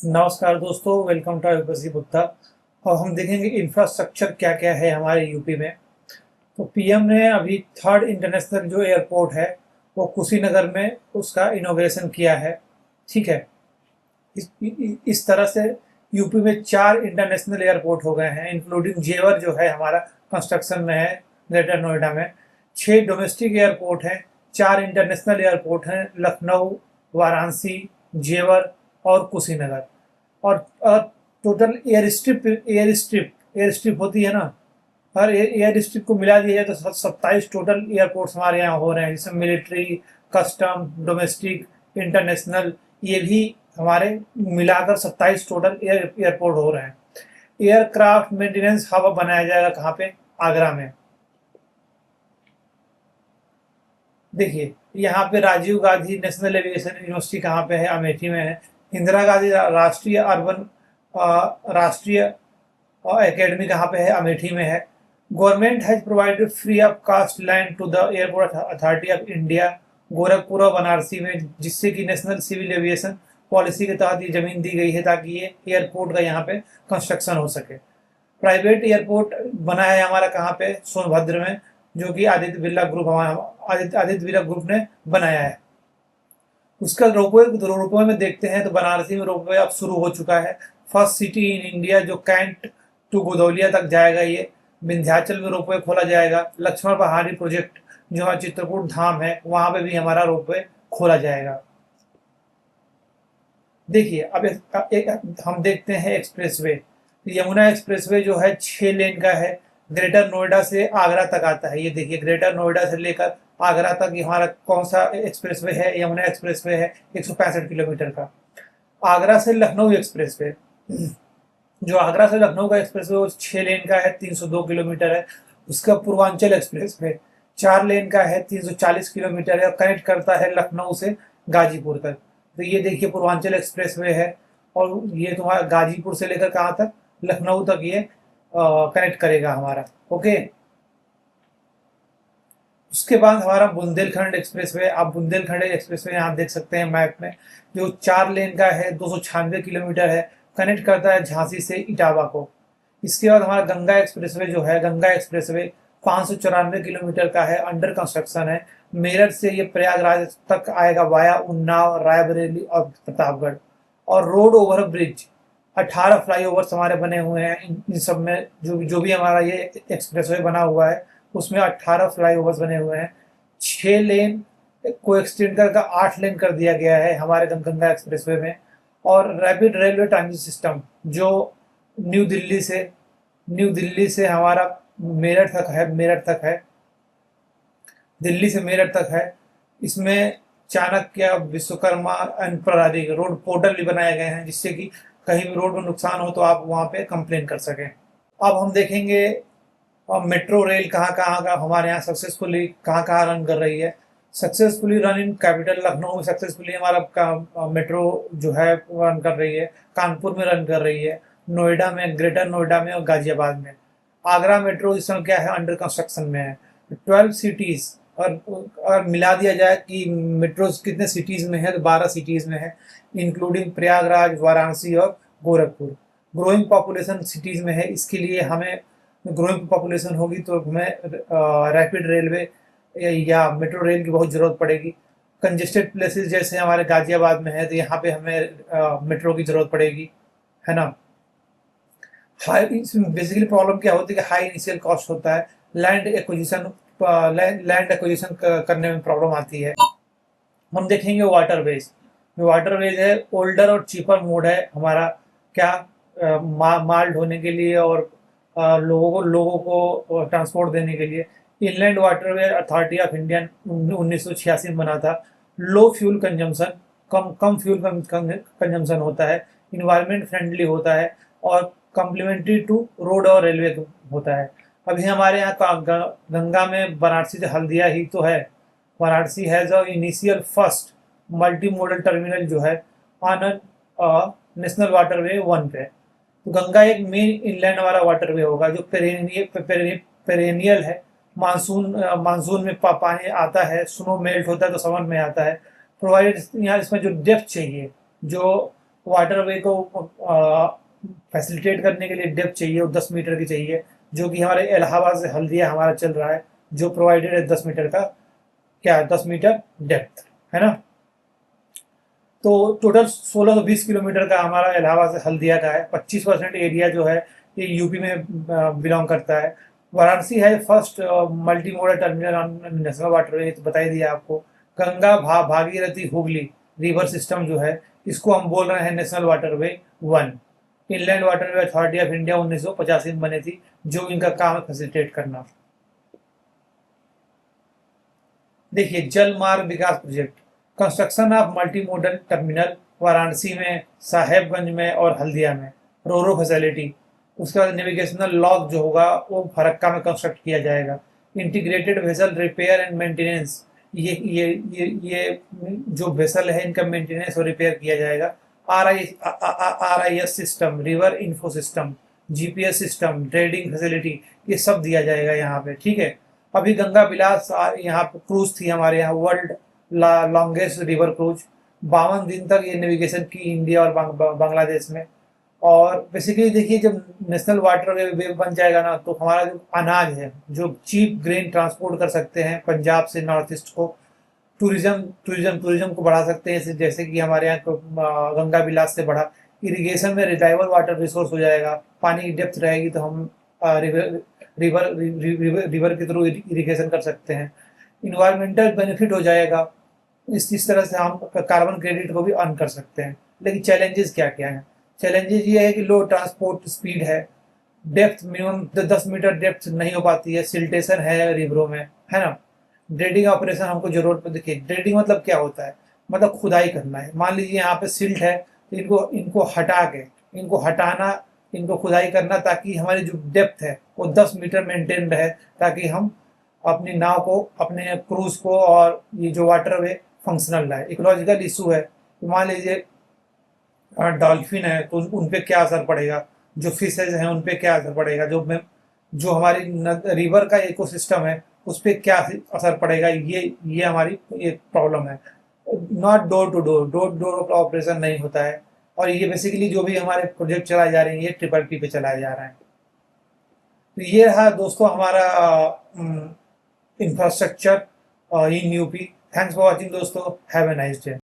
नमस्कार दोस्तों, welcome to आयुर्वेदी Buddha. और हम देखेंगे इंफ्रास्ट्रक्चर क्या क्या है हमारे यूपी में। तो पीएम ने अभी थर्ड इंटरनेशनल जो एयरपोर्ट है वो कुशीनगर में उसका इनॉग्रेशन किया है। ठीक है। इस तरह से यूपी में 4 इंटरनेशनल एयरपोर्ट हो गए हैं, इंक्लूडिंग जेवर जो है हमारा कंस्ट्रक्शन में है ग्रेटर नोएडा में। 6 डोमेस्टिक एयरपोर्ट हैं, 4 इंटरनेशनल एयरपोर्ट हैं, लखनऊ, वाराणसी, जेवर और कुशीनगर। और टोटल एयर स्ट्रिप होती है ना, हर एयर स्ट्रिप को मिला दिया जाए तो 27 टोटल एयरपोर्ट्स हमारे यहाँ हो रहे हैं, जिसमें मिलिट्री, कस्टम, डोमेस्टिक, इंटरनेशनल, ये भी हमारे मिलाकर 27 टोटल एयरपोर्ट हो रहे हैं। एयरक्राफ्ट मेंटेनेंस हब बनाया जाएगा कहाँ पे? आगरा में। देखिए, यहाँ पे Rajiv Gandhi National Aviation University कहाँ पे है? अमेठी में है। इंदिरा गांधी राष्ट्रीय अर्बन राष्ट्रीय एकेडमी कहाँ पे है? अमेठी में है। Government has provided free of cost land to the Airport Authority of India, Gorakhpur और बनारसी में, जिससे कि नेशनल सिविल एविएशन पॉलिसी के तहत ये जमीन दी गई है ताकि ये एयरपोर्ट का यहाँ पे कंस्ट्रक्शन हो सके। प्राइवेट एयरपोर्ट बना है हमारा कहाँ पे? सोनभद्र में, जो कि आदित्य बिरला ग्रुप आदित्य बिरला ग्रुप ने बनाया है। उसका रोपवे में देखते हैं तो बनारसी में रोपवे अब शुरू हो चुका है। फर्स्ट सिटी इन इंडिया जो कैंट टू गोदौलिया तक जाएगा ये। विंध्याचल में रोपवे खोला जाएगा। लक्ष्मण पहाड़ी प्रोजेक्ट जो हमारा चित्रकूट धाम है वहां पे भी हमारा रोपवे खोला जाएगा। देखिए, अब हम देखते हैं एक्सप्रेसवे। यमुना एक्सप्रेसवे जो है 6 लेन का है, ग्रेटर नोएडा से आगरा तक आता है। ये देखिए, ग्रेटर नोएडा से लेकर आगरा तक ये हमारा कौन सा एक्सप्रेसवे है? यमुना एक्सप्रेसवे है, 165 किलोमीटर का। आगरा से लखनऊ एक्सप्रेसवे, जो आगरा से लखनऊ का एक्सप्रेसवे वो 6 लेन का है, 302 किलोमीटर है। उसका पूर्वांचल एक्सप्रेसवे 4 लेन का है, 340 किलोमीटर है और कनेक्ट करता है लखनऊ से गाजीपुर तक। तो ये देखिए पूर्वांचल एक्सप्रेसवे है और ये तुम्हारा गाजीपुर से लेकर कहाँ तक? लखनऊ तक ये कनेक्ट करेगा हमारा। ओके। उसके बाद हमारा बुंदेलखंड एक्सप्रेसवे। आप बुंदेलखंड एक्सप्रेसवे यहाँ देख सकते हैं मैप में, जो 4 लेन का है, 296 किलोमीटर है, कनेक्ट करता है झांसी से इटावा को। इसके बाद हमारा गंगा एक्सप्रेसवे जो है, गंगा एक्सप्रेसवे 594 किलोमीटर का है, अंडर कंस्ट्रक्शन है। मेरठ से ये प्रयागराज तक आएगा वाया उन्नाव, रायबरेली और प्रतापगढ़। और रोड ओवर ब्रिज 18 फ्लाईओवर्स हमारे बने हुए हैं। इन सब में जो भी हमारा ये एक्सप्रेसवे बना हुआ है उसमें 18 फ्लाईओवर्स बने हुए हैं। 6 लेन को एक्सटेंड कर 8 लेन कर दिया गया है हमारे गंगा एक्सप्रेसवे में। और रैपिड रेलवे ट्रांजिट सिस्टम जो न्यू दिल्ली से हमारा मेरठ तक है, दिल्ली से मेरठ तक है। इसमें चाणक्य, विश्वकर्मा एंड प्रणाली रोड पोर्टल भी बनाए गए हैं, जिससे कि कहीं भी रोड में नुकसान हो तो आप वहां पे कंप्लेन कर सकें। अब हम देखेंगे मेट्रो रेल कहाँ कहाँ का हमारे यहाँ सक्सेसफुली कहाँ कहाँ रन कर रही है। Successfully run in capital Lucknow में सक्सेसफुली हमारा मेट्रो जो है रन कर रही है। कानपुर में रन कर रही है, नोएडा में, ग्रेटर नोएडा में और गाजियाबाद में। आगरा मेट्रो इस समय क्या है? अंडर कंस्ट्रक्शन में है। 12 सिटीज, और मिला दिया जाए कि मेट्रो कितने सिटीज में है तो 12 सिटीज में है, इंक्लूडिंग प्रयागराज, वाराणसी और गोरखपुर। ग्रोइंग पॉपुलेशन सिटीज में है, इसके लिए हमें ग्रोइंग पॉपुलेशन होगी तो हमें रैपिड रेलवे या मेट्रो रेल की बहुत ज़रूरत पड़ेगी। कंजेस्टेड प्लेसेस जैसे हमारे गाजियाबाद में है तो यहाँ पे हमें मेट्रो की ज़रूरत पड़ेगी, है ना। हाई बेसिकली प्रॉब्लम क्या होती है कि हाई इनिशियल कॉस्ट होता है, लैंड एक्विजिशन करने में प्रॉब्लम आती है। हम देखेंगे वाटरवेज। जो वाटरवेज है ओल्डर और चीपर मोड है हमारा, क्या माल ढोने के लिए और लोगों को ट्रांसपोर्ट देने के लिए। Inland waterway authority of India 1986 में बना था। लो फ्यूल कंजम्पशन, कम फ्यूल कंजम्पशन होता है, इन्वायरमेंट फ्रेंडली होता है और कम्प्लीमेंट्री टू रोड और रेलवे होता है। अभी हमारे यहाँ गंगा में वाराणसी से हल्दिया ही तो है। Varanasi has a initial first multi modal terminal जो है ऑन नेशनल वाटरवे 1 पे। तो गंगा एक मेन इनलैंड वाला वाटरवे होगा जो पेरेनियल है। मानसून में पानी आता है, स्नो मेल्ट होता है तो समर में आता है। प्रोवाइडेड यहाँ इसमें जो डेप्थ चाहिए, जो वाटरवे को फैसिलिटेट करने के लिए डेप्थ चाहिए, वो 10 मीटर की चाहिए, जो कि हमारे इलाहाबाद से हल्दिया हमारा चल रहा है, जो प्रोवाइडेड है 10 मीटर का, क्या 10 मीटर डेप्थ, है ना। तो टोटल 1620 किलोमीटर का हमारा इलाहाबाद से हल्दिया का है। 25% एरिया जो है ये यूपी में बिलोंग करता है। वाराणसी है first multi modal terminal on national waterway, तो बता ही दिया आपको। गंगा भागीरथी हुगली रिवर सिस्टम जो है, इसको हम बोल रहे हैं national waterway 1। Inland waterway authority of India 1985 में बनी थी, जो इनका काम है फैसिलिटेट करना। देखिए, Jal Marg Vikas project, construction of multimodal terminal Varanasi में, साहेबगंज में और हल्दिया में, रोरो फैसिलिटी। उसके बाद नेविगेशनल लॉक जो होगा वो फरक्का में कंस्ट्रक्ट किया जाएगा। Integrated vessel repair and maintenance, ये जो वेसल है इनका मेंटेनेंस और रिपेयर किया जाएगा। RIS system, river info system, GPS system, trading facility, ये सब दिया जाएगा यहाँ पे, ठीक है। अभी गंगा बिलास यहाँ पे क्रूज थी हमारे यहाँ, वर्ल्ड लॉन्गेस्ट रिवर क्रूज। 52 दिन तक ये नेविगेशन की इंडिया और बांग्लादेश में। और बेसिकली देखिए, जब नेशनल वाटर वे बन जाएगा ना, तो हमारा जो अनाज है, जो चीप ग्रेन ट्रांसपोर्ट कर सकते हैं पंजाब से नॉर्थ ईस्ट को, टूरिज्म को बढ़ा सकते हैं, जैसे कि हमारे यहाँ गंगा बिलास से बढ़ा। इरिगेशन में रिलायबल वाटर रिसोर्स हो जाएगा, पानी की डेप्थ रहेगी तो हम रिवर के थ्रू इरिगेशन कर सकते हैं। इन्वायरमेंटल बेनिफिट हो जाएगा, इस तरह से हम कार्बन क्रेडिट को भी अर्न कर सकते हैं। लेकिन चैलेंजेस क्या क्या हैं? चैलेंजेस ये है कि लो ट्रांसपोर्ट स्पीड है, डेप्थ मिनिमम 10 मीटर डेप्थ नहीं हो पाती है, सिल्टेशन है रिवरों में, है ना। ड्रेडिंग ऑपरेशन हमको जरूरत पर, देखिए ड्रेडिंग मतलब क्या होता है, मतलब खुदाई करना है। मान लीजिए यहाँ पे सिल्ट है, तो इनको इनको हटा के, इनको हटाना, इनको खुदाई करना, ताकि हमारी जो डेप्थ है वो 10 मीटर मेंटेन रहे, ताकि हम अपनी नाव को, अपने क्रूज को, और ये जो वाटरवे फंक्शनल रहे। इकोलॉजिकल इशू है, तो मान लीजिए डॉल्फिन है तो उन पे क्या असर पड़ेगा, जो फिशेज हैं उन पे क्या असर पड़ेगा, जो हमारी रिवर का इकोसिस्टम है उस पर क्या असर पड़ेगा, ये हमारी एक प्रॉब्लम है। Not door to door operation नहीं होता है। और ये बेसिकली जो भी हमारे प्रोजेक्ट चलाए जा रहे हैं, ये ट्रिपल पे चलाए जा रहे हैं। तो ये रहा दोस्तों हमारा infrastructure in UP. Thanks for watching दोस्तों, हैव ए नाइस डे।